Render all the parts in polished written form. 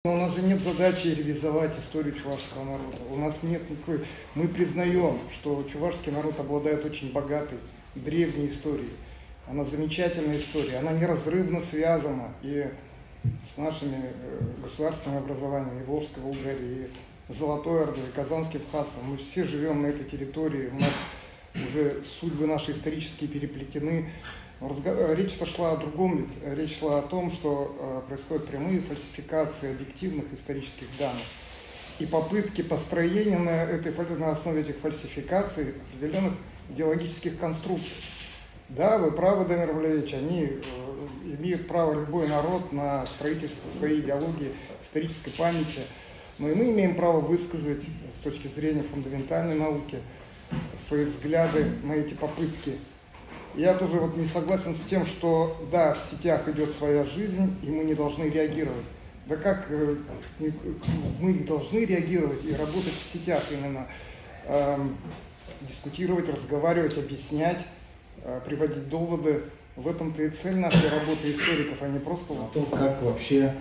Но у нас же нет задачи реализовать историю чувашского народа. У нас нет никакой... Мы признаем, что чувашский народ обладает очень богатой, древней историей. Она замечательная история, она неразрывно связана и с нашими государственными образованиями, и Волжской Булгарии, и Золотой Ордой, и Казанским ханством. Мы все живем на этой территории, у нас уже судьбы наши исторические переплетены. Речь шла о другом, речь шла о том, что происходят прямые фальсификации объективных исторических данных и попытки построения на основе этих фальсификаций определенных идеологических конструкций. Да, вы правы, Дамир Валерьевич, они имеют право, любой народ, на строительство своей идеологии, исторической памяти, но и мы имеем право высказать с точки зрения фундаментальной науки свои взгляды на эти попытки. Я тоже не согласен с тем, что да, в сетях идет своя жизнь, и мы не должны реагировать. Да как мы должны реагировать и работать в сетях именно, дискутировать, разговаривать, объяснять, приводить доводы. В этом-то и цель нашей работы историков, а не просто... О том, как вообще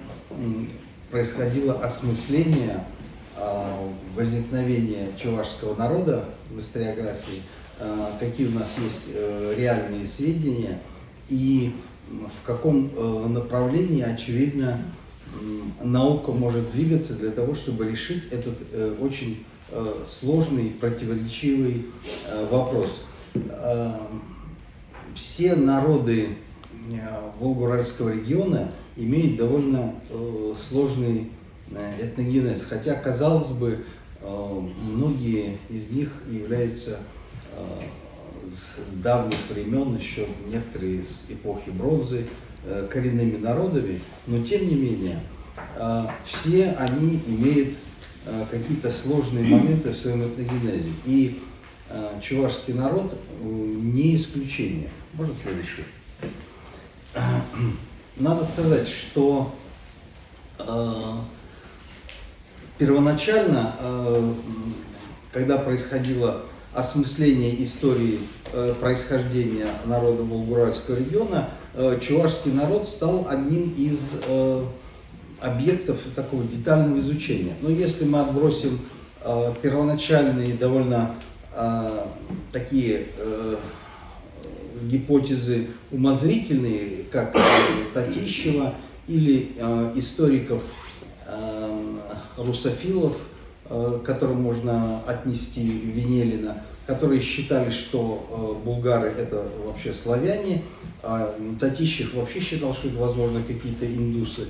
происходило осмысление возникновения чувашского народа в историографии, какие у нас есть реальные сведения и в каком направлении, очевидно, наука может двигаться для того, чтобы решить этот очень сложный, противоречивый вопрос. Все народы Волго-Уральского региона имеют довольно сложный этногенез, хотя, казалось бы, многие из них являются с давних времен, еще некоторые с эпохи бронзы, коренными народами, но тем не менее все они имеют какие-то сложные моменты в своем этногенезе. И чувашский народ не исключение. Можно следующий? Надо сказать, что первоначально, когда происходило осмысление истории происхождения народа Волго-Уральского региона, чувашский народ стал одним из объектов такого детального изучения. Но если мы отбросим первоначальные довольно такие гипотезы умозрительные, как Татищева или историков русофилов, которым можно отнести Венелина, которые считали, что булгары это вообще славяне, а Татищев вообще считал, что это, возможно, какие-то индусы.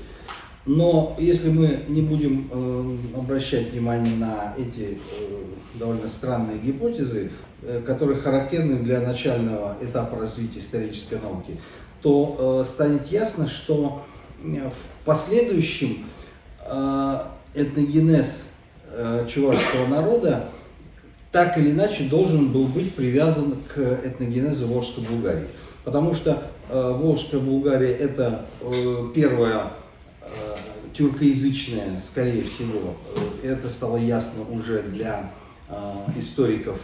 Но если мы не будем обращать внимание на эти довольно странные гипотезы, которые характерны для начального этапа развития исторической науки, то станет ясно, что в последующем этногенез чувашского народа так или иначе должен был быть привязан к этногенезу Волжской Булгарии. Потому что Волжская Булгария это первая тюркоязычная, скорее всего, это стало ясно уже для историков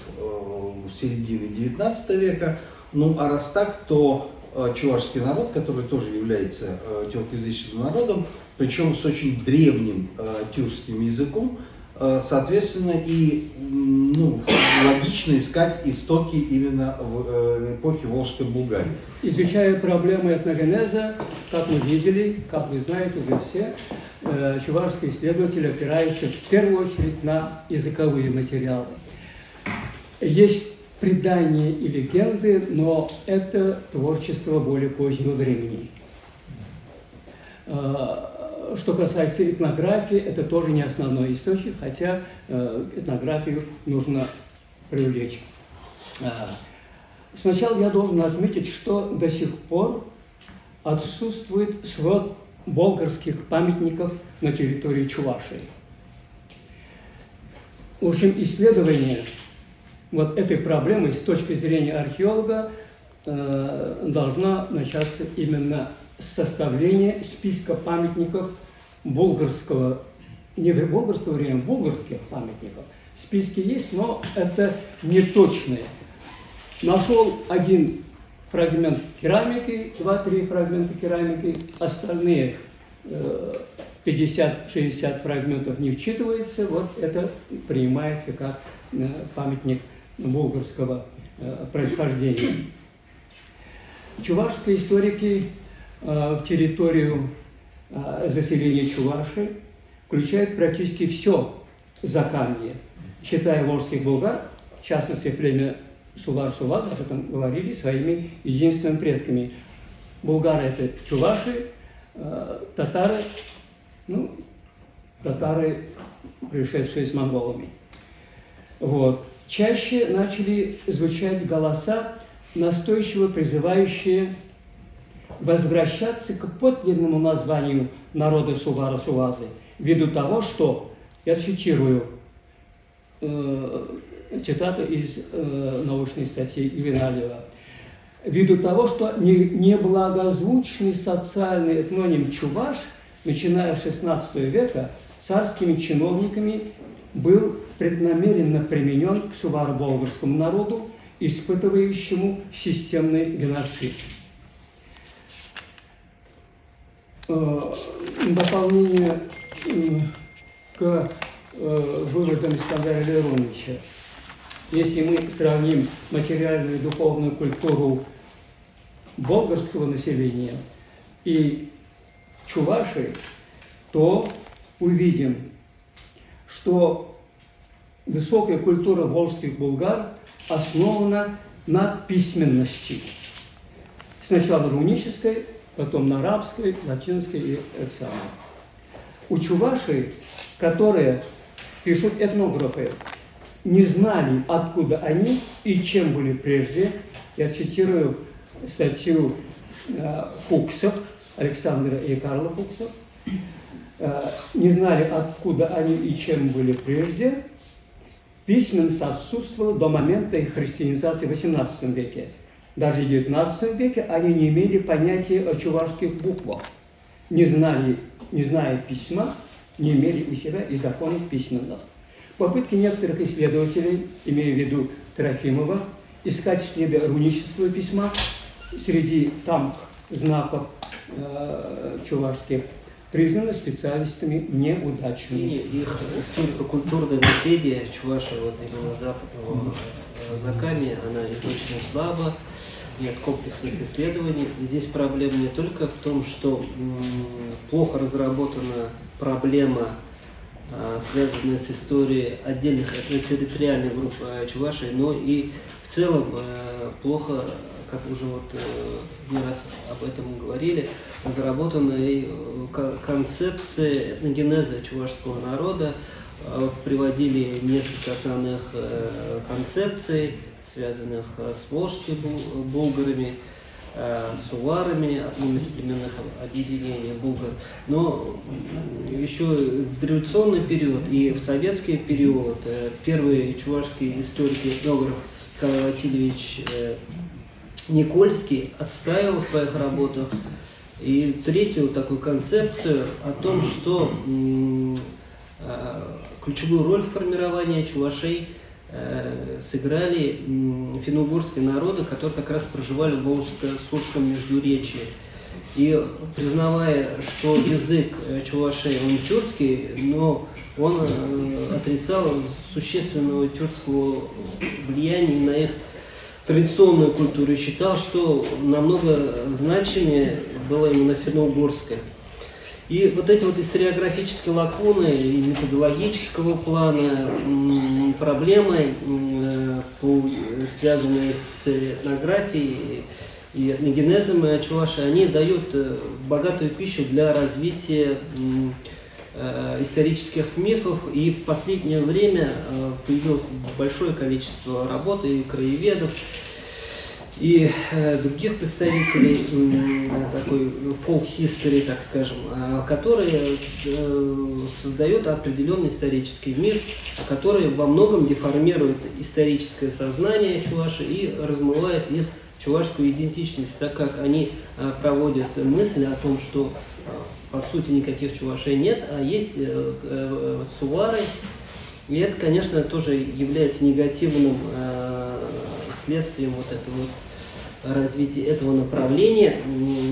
середины XIX века. Ну а раз так, то чувашский народ, который тоже является тюркоязычным народом, причем с очень древним тюркским языком, соответственно, и логично искать истоки именно в эпохе Волжской Булгарии. Изучая проблемы этногенеза, как мы видели, как вы знаете уже все, чувашский исследователь опирается в первую очередь на языковые материалы. Есть предания и легенды, но это творчество более позднего времени. Что касается этнографии, это тоже не основной источник, хотя этнографию нужно привлечь. Сначала я должен отметить, что до сих пор отсутствует свод болгарских памятников на территории Чувашии. В общем, исследование вот этой проблемы с точки зрения археолога должна начаться именно с составления списка памятников болгарского, не болгарского времени, болгарских памятников. Списки есть, но это не точные. Нашел один фрагмент керамики, 2-3 фрагмента керамики, остальные 50-60 фрагментов не вчитывается, вот это принимается как памятник булгарского происхождения. Чувашские историки в территорию заселения Чуваши включают практически все Закамье, считая волжских булгар, в частности, племя Сувар-Суват, об этом говорили, своими единственными предками. Булгары – это чуваши, татары, татары, пришедшие с монголами. Вот. Чаще начали звучать голоса, настойчиво призывающие возвращаться к подлинному названию народа Сувара-Сувазы, ввиду того, что, я цитирую цитату из научной статьи Ювеналиева, ввиду того, что неблагозвучный социальный этноним чуваш, начиная с XVI века, царскими чиновниками был преднамеренно применен к суваро-болгарскому народу, испытывающему системный геноцид. Дополнение к выводам Искандера Леруновича. Если мы сравним материальную и духовную культуру болгарского населения и чуваши, то увидим, что высокая культура волжских булгар основана на письменности. Сначала рунической, потом на арабской, латинской и самой. У чувашей, которые пишут этнографы, не знали, откуда они и чем были прежде. Я цитирую статью Фуксов, Александра и Карла Фуксов. Не знали, откуда они и чем были прежде. Письменность отсутствовала до момента их христианизации в XVIII веке. Даже в XIX веке они не имели понятия о чувашских буквах. Не зная письма, не имели у себя и законов письменных. Попытки некоторых исследователей, имея в виду Трофимова, искать следы рунического письма среди там знаков чувашских признаны специалистами неудачными. И их историко-культурное наследие чуваши, вот именно западного Закамья, она очень слаба, нет комплексных исследований. Здесь проблема не только в том, что плохо разработана проблема, связанная с историей отдельных территориальных групп чувашей, но и в целом плохо, как уже вот не раз об этом говорили, разработана и концепция этногенеза чувашского народа. Приводили несколько основных концепций, связанных с волжскими булгарами, суварами, одним из племенных объединений булгар. Но еще в дореволюционный период и в советский период первый чувашский историк и этнограф Николай Васильевич Никольский отстаивал в своих работах и третью такую концепцию о том, что ключевую роль в формировании чувашей сыграли финно-угорские народы, которые как раз проживали в Волжско-Сурском междуречии. И признавая, что язык чувашей он тюркский, но он отрицал существенного тюркского влияния на их традиционную культуру и считал, что намного значимее было именно финно-угорское. И вот эти вот историографические лакуны и методологического плана проблемы, связанные с этнографией и этногенезом чуваши, они дают богатую пищу для развития исторических мифов. И в последнее время появилось большое количество работ и краеведов, и других представителей такой folk-history, так скажем, которые создают определенный исторический мир, который во многом деформирует историческое сознание чуваши и размывает их чувашскую идентичность, так как они проводят мысль о том, что по сути никаких чувашей нет, а есть сувары. И это, конечно, тоже является негативным следствием вот этой вот развития этого направления.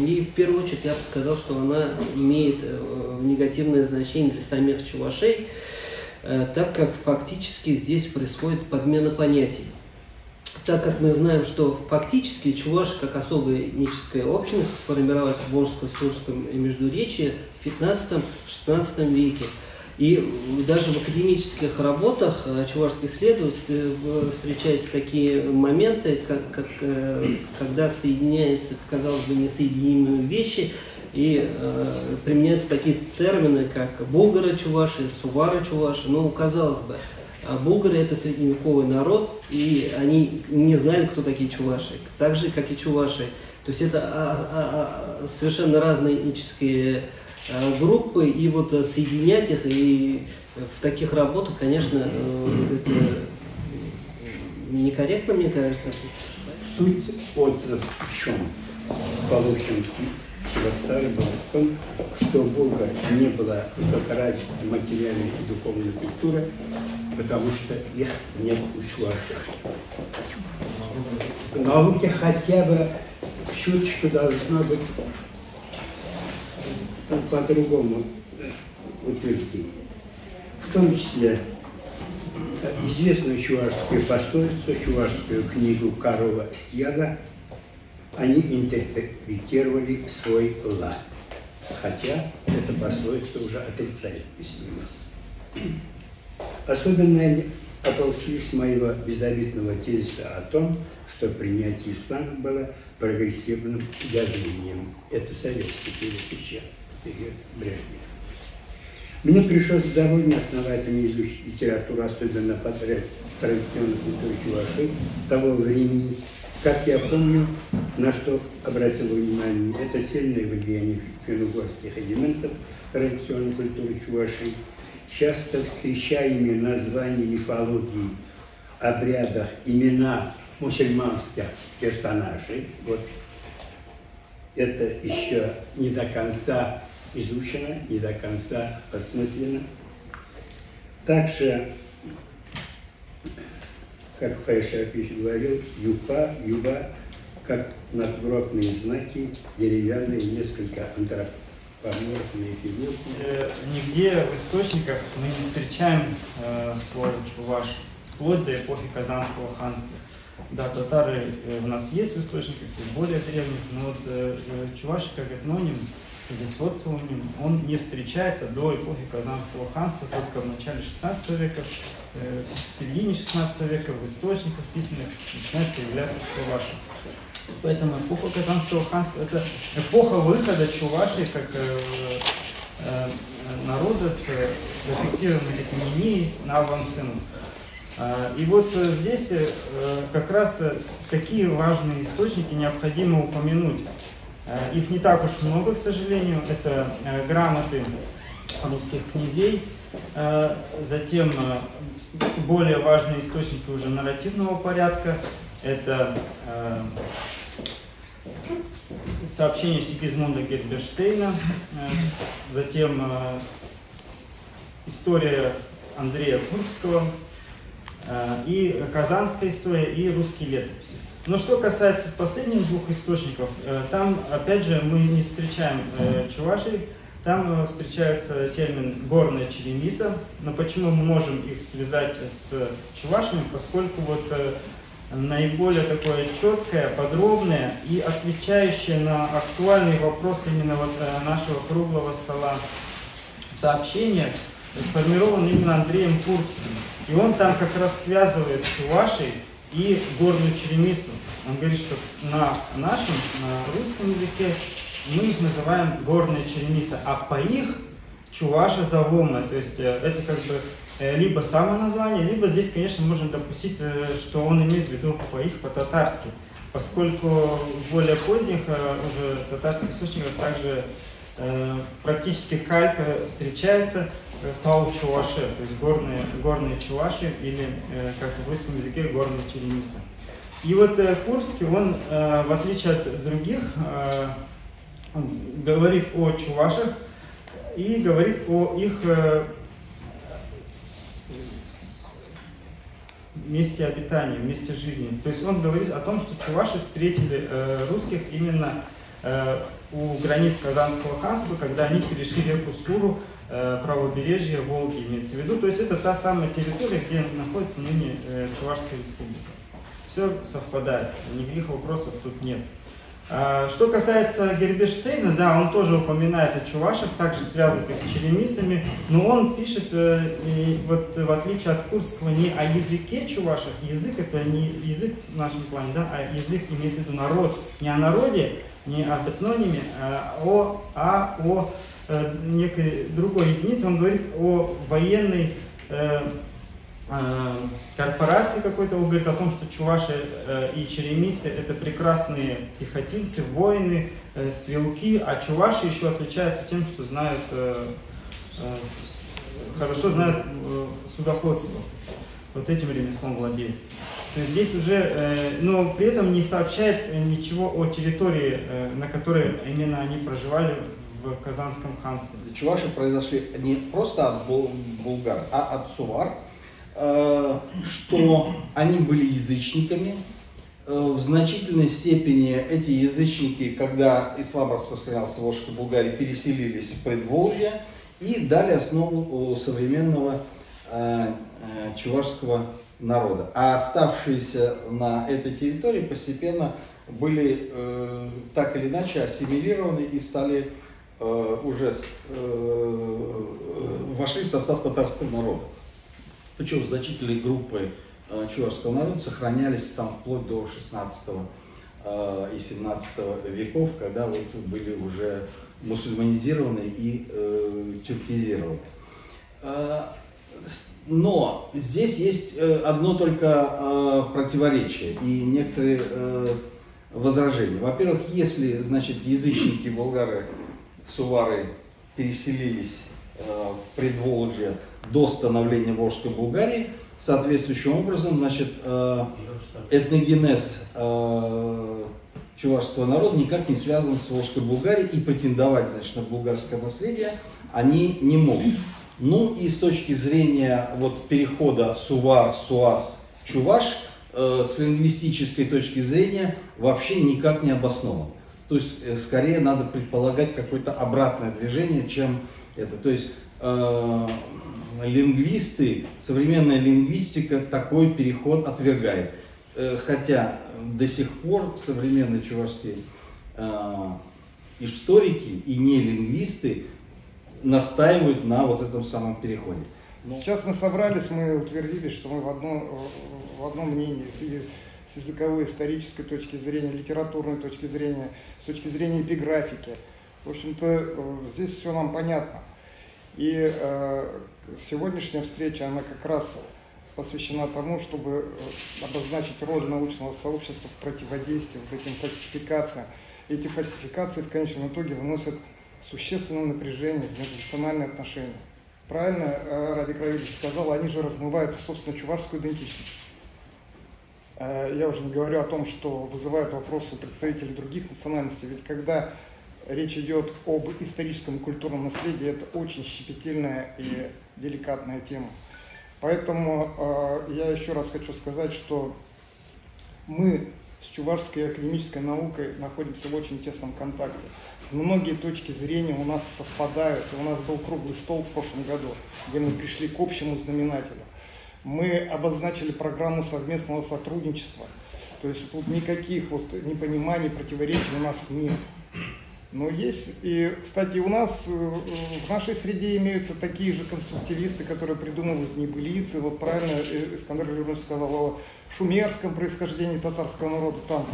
И в первую очередь я бы сказал, что она имеет негативное значение для самих чувашей, так как фактически здесь происходит подмена понятий. Так как мы знаем, что фактически чуваши, как особая этническая общность, сформировалась в Волжско-Суржском междуречии в 15-16 веке. И даже в академических работах чувашских исследователей встречаются такие моменты, когда соединяются, казалось бы, несоединимые вещи, и применяются такие термины, как булгары-чуваши, сувары-чуваши. Ну, казалось бы, булгары – это средневековый народ, и они не знали, кто такие чуваши, так же, как и чуваши. То есть это совершенно разные этнические группы, и вот соединять их и в таких работах, конечно, это некорректно, мне кажется. Суть отзыв в чем? Получен Чебоксары был в том, что Булгар не было только развитой материальной и духовной культуры, потому что их нет у чувашей. В науке хотя бы чуточку должно быть по-другому утверждение. В том числе известную чувашскую пословицу, чувашскую книгу «Корова съела», они интерпретировали свой лад. Хотя эта пословица уже отрицает письменность. Особенно они ополчились моего безобидного тезиса о том, что принятие ислама было прогрессивным явлением. Это советский перед Брежнев. Мне пришлось довольно основательно изучить литературу, особенно по традиционной культуре чувашей того времени. Как я помню, на что обратил внимание, это сильное влияние финно-угорских элементов традиционной культуры чувашей, часто встречаемые названия мифологии, обрядах, имена мусульманских персонажей. Вот это еще не до конца изучено, не до конца осмысленно. Также, как Фаис Шарапович говорил, юба, как надгробные знаки, деревянные, несколько антропоморфные фигуры. Нигде в источниках мы не встречаем слово чуваш, вплоть до эпохи Казанского ханства. Да, татары у нас есть в источниках, более древних, но вот чуваши как этноним или социумим, он не встречается до эпохи Казанского ханства, только в начале 16 века, в середине 16 века в источниках письменных начинают появляться чуваши. Поэтому эпоха Казанского ханства – это эпоха выхода чувашей как народа с зафиксированной этнонимией на авансцену. И вот здесь как раз какие важные источники необходимо упомянуть. Их не так уж много, к сожалению. Это грамоты русских князей, затем более важные источники уже нарративного порядка. Это сообщение Сигизмунда Герберштейна, затем история Андрея Курбского, и казанская история, и русские летописи. Но что касается последних двух источников, там, опять же, мы не встречаем чувашей, там встречается термин «горная черемиса». Но почему мы можем их связать с чувашами? Поскольку вот наиболее такое четкое, подробное и отвечающее на актуальный вопрос именно вот нашего круглого стола сообщение сформирован именно Андреем Курбским. И он там как раз связывает чувашей и горную черемису. Он говорит, что на нашем, на русском языке мы их называем горная черемиса, а по их чуваша завомная. То есть это как бы либо самоназвание, либо здесь, конечно, можно допустить, что он имеет в виду по их, по-татарски. Поскольку в более поздних уже татарских источниках также практически калька встречается тау-чуваши, то есть горные чуваши, или, как в русском языке, горная черемиса. И вот Курбский, он, в отличие от других, он говорит о чувашах и говорит о их месте обитания, месте жизни. То есть он говорит о том, что чуваши встретили русских именно у границ Казанского ханства, когда они перешли реку Суру, правобережье Волги имеется в виду. То есть это та самая территория, где находится ныне Чувашская республика. Все совпадает, никаких вопросов тут нет. Что касается Герберштейна, да, он тоже упоминает о чувашах, также связанных с черемисами, но он пишет, вот, в отличие от Курского, не о языке чувашек, язык это не язык в нашем плане, да, а язык имеется в виду народ, не о народе, не об этнониме, а о некой другой единице. Он говорит о военной корпорации какой-то. Он говорит о том, что чуваши и черемисы это прекрасные пехотинцы, воины, стрелки, а чуваши еще отличаются тем, что знают, хорошо знают судоходство. Вот этим ремеслом владеют. То есть здесь уже, но при этом не сообщает ничего о территории, на которой именно они проживали в Казанском ханстве. Чуваши произошли не просто от булгар, а от сувар, что они были язычниками. В значительной степени эти язычники, когда ислам распространялся в Волжской Булгарии, переселились в Предволжье и дали основу современного чувашского народа. А оставшиеся на этой территории постепенно были так или иначе ассимилированы и стали уже вошли в состав татарского народа. Причем значительные группы чувашского народа сохранялись там вплоть до 16 и 17 веков, когда вот были уже мусульманизированы и тюркизированы. Но здесь есть одно только противоречие и некоторые возражения. Во-первых, если, значит, язычники, болгары, сувары переселились в Предволжье до становления Волжской Булгарии, соответствующим образом, значит, этногенез чувашского народа никак не связан с Волжской Булгарией, и претендовать, значит, на булгарское наследие они не могут. Ну и с точки зрения вот перехода сувар, суаз, чуваш, с лингвистической точки зрения вообще никак не обоснован. То есть скорее надо предполагать какое-то обратное движение, чем это. То есть лингвисты, современная лингвистика такой переход отвергает. Хотя до сих пор современные чувашские историки и не лингвисты настаивают на вот этом самом переходе. Сейчас мы собрались, мы утвердили, что мы в одном мнении, с языковой, исторической точки зрения, литературной точки зрения, с точки зрения эпиграфики. В общем-то, здесь все нам понятно. И сегодняшняя встреча, она как раз посвящена тому, чтобы обозначить роль научного сообщества в противодействии вот этим фальсификациям. Эти фальсификации в конечном итоге выносят существенное напряжение в межнациональные отношения. Правильно Радик Равильевич сказал, они же размывают, собственно, чувашскую идентичность. Я уже не говорю о том, что вызывают вопросы у представителей других национальностей, ведь когда речь идет об историческом и культурном наследии, это очень щепетильная и деликатная тема. Поэтому я еще раз хочу сказать, что мы с чувашской академической наукой находимся в очень тесном контакте. Многие точки зрения у нас совпадают. И у нас был круглый стол в прошлом году, где мы пришли к общему знаменателю. Мы обозначили программу совместного сотрудничества. То есть тут никаких вот непониманий, противоречий у нас нет. Но есть, и, кстати, у нас в нашей среде имеются такие же конструктивисты, которые придумывают небылицы. Вот правильно Искандер Леонидович сказал о шумерском происхождении татарского народа, там,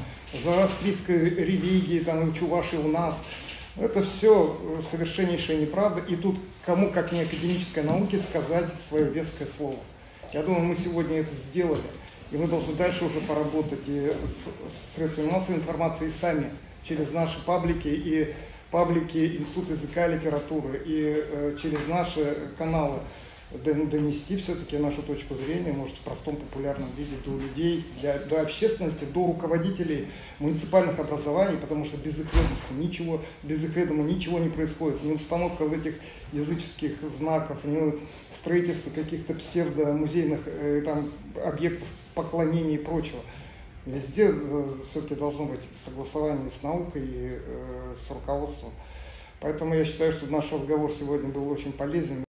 зороастрийской религии, там, и чуваши у нас. Это все совершеннейшая неправда, и тут кому, как не академической науке, сказать свое веское слово. Я думаю, мы сегодня это сделали, и мы должны дальше уже поработать и с средствами массовой информации, и сами, через наши паблики и паблики Института языка и литературы, и через наши каналы донести все-таки нашу точку зрения, может, в простом популярном виде до людей, до общественности, до руководителей муниципальных образований, потому что без их ведома ничего не происходит. Ни установка вот этих языческих знаков, ни строительство каких-то псевдомузейных там объектов поклонения и прочего. Везде все-таки должно быть согласование с наукой и с руководством. Поэтому я считаю, что наш разговор сегодня был очень полезен.